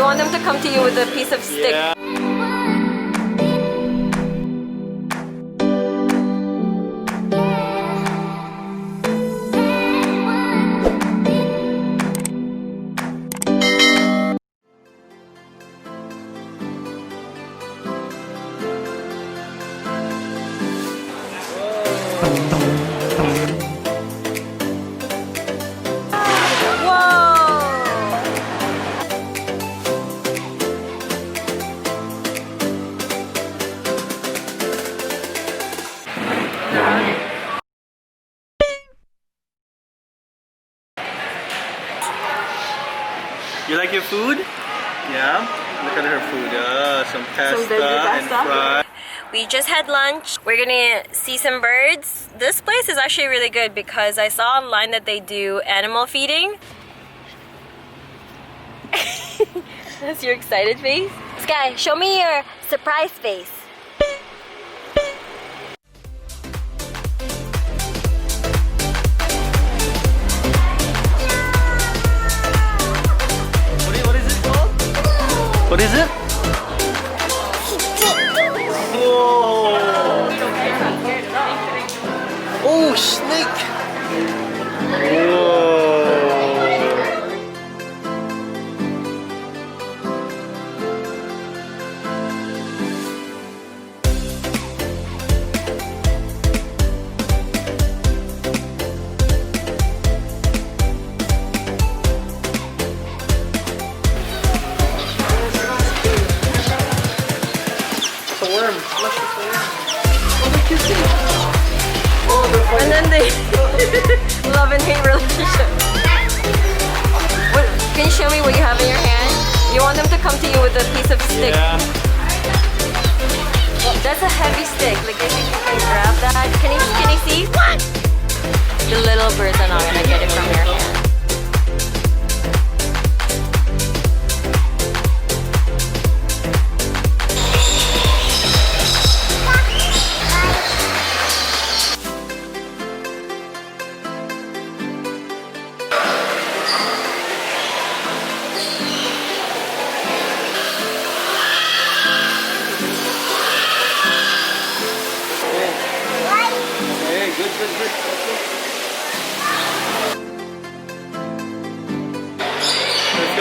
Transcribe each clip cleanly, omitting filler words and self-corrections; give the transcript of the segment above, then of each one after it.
want them to come to you with a piece of stick. Yeah. You like your food? Yeah? Look at her food. Some pasta and fries. We just had lunch. We're gonna see some birds. This place is actually really good because I saw online that they do animal feeding. That's your excited face? Skye, show me your surprise face. What is it? Whoa! Oh, snake! Whoa! And then they love and hate relationship. What, can you show me what you have in your hand? You want them to come to you with a piece of stick. Yeah. Well, that's a heavy stick. Like I think you can grab that. Can you see? What? The little birds are not gonna get it from your hand.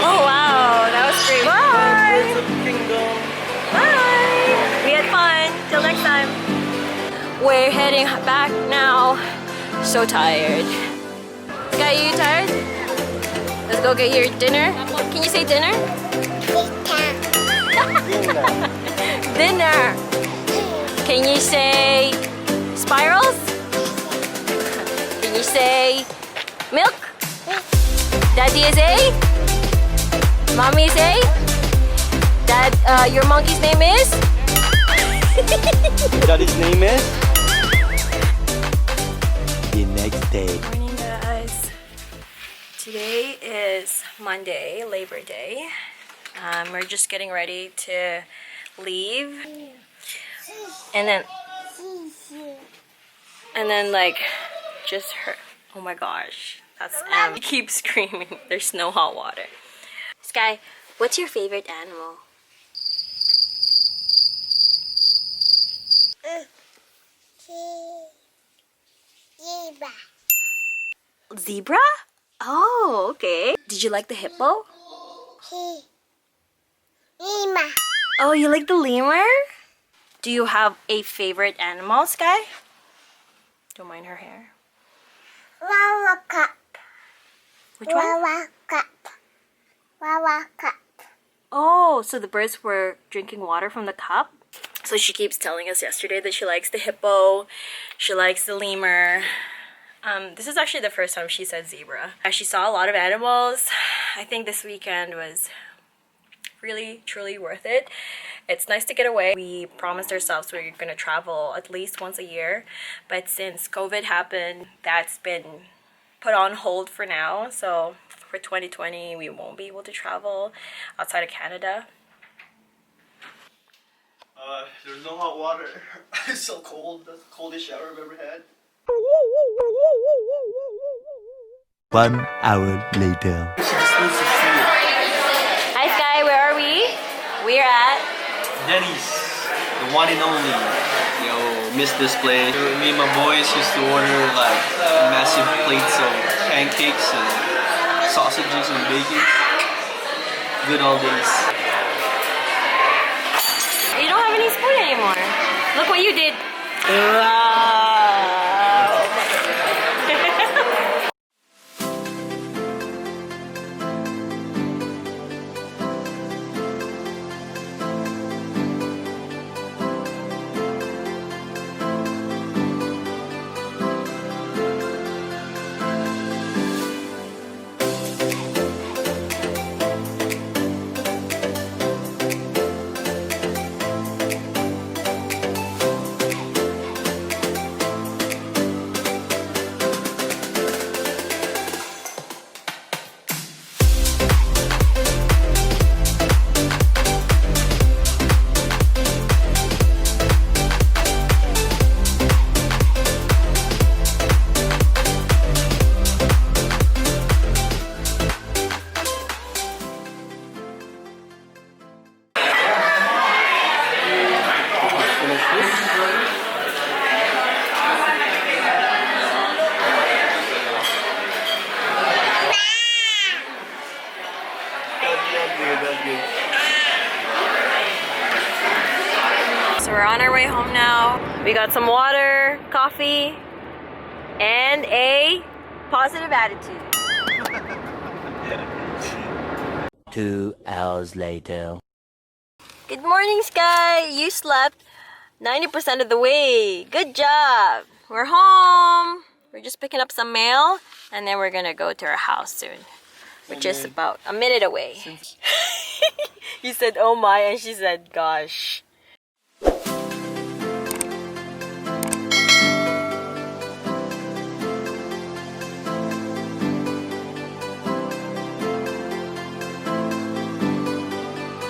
Oh wow, that was great. Bye! Bye! We had fun. Till next time. We're heading back now. So tired. Skye, you tired? Let's go get your dinner. Can you say dinner? Dinner. Can you say spirals? Can you say milk? Daddy is A? Mommy is A? Dad, your monkey's name is? Daddy's name is? The next day. Morning, guys. Today is Monday, Labor Day. We're just getting ready to leave. And then like, just her. Oh my gosh. That's She keeps screaming. There's no hot water. Skye, what's your favorite animal? Zebra. Zebra? Oh, okay. Did you like the hippo? Lemur. Oh, you like the lemur? Do you have a favorite animal, Skye? Don't mind her hair. Wawa cup. Which one? Wawa cup. Wawa cup. Oh, so the birds were drinking water from the cup? So she keeps telling us yesterday that she likes the hippo, she likes the lemur. This is actually the first time she said zebra. She saw a lot of animals. I think this weekend was really, truly worth it. It's nice to get away. We promised ourselves we were going to travel at least once a year, but since COVID happened, that's been put on hold for now. So for 2020, we won't be able to travel outside of Canada. There's no hot water. It's so cold. That's the coldest shower I've ever had. 1 hour later. Hi Skye, where are we? We're at Denny's, the one and only. Yo, miss this place. Me and my boys used to order like massive plates of pancakes and sausages and bacon. Good old days. You don't have any spoon anymore. Look what you did. So we're on our way home now. We got some water, coffee, and a positive attitude. 2 hours later. Good morning, Skye. You slept 90% of the way. Good job. We're home. We're just picking up some mail, and then we're gonna go to our house soon, which is about a minute away. You said, oh my, and she said, gosh.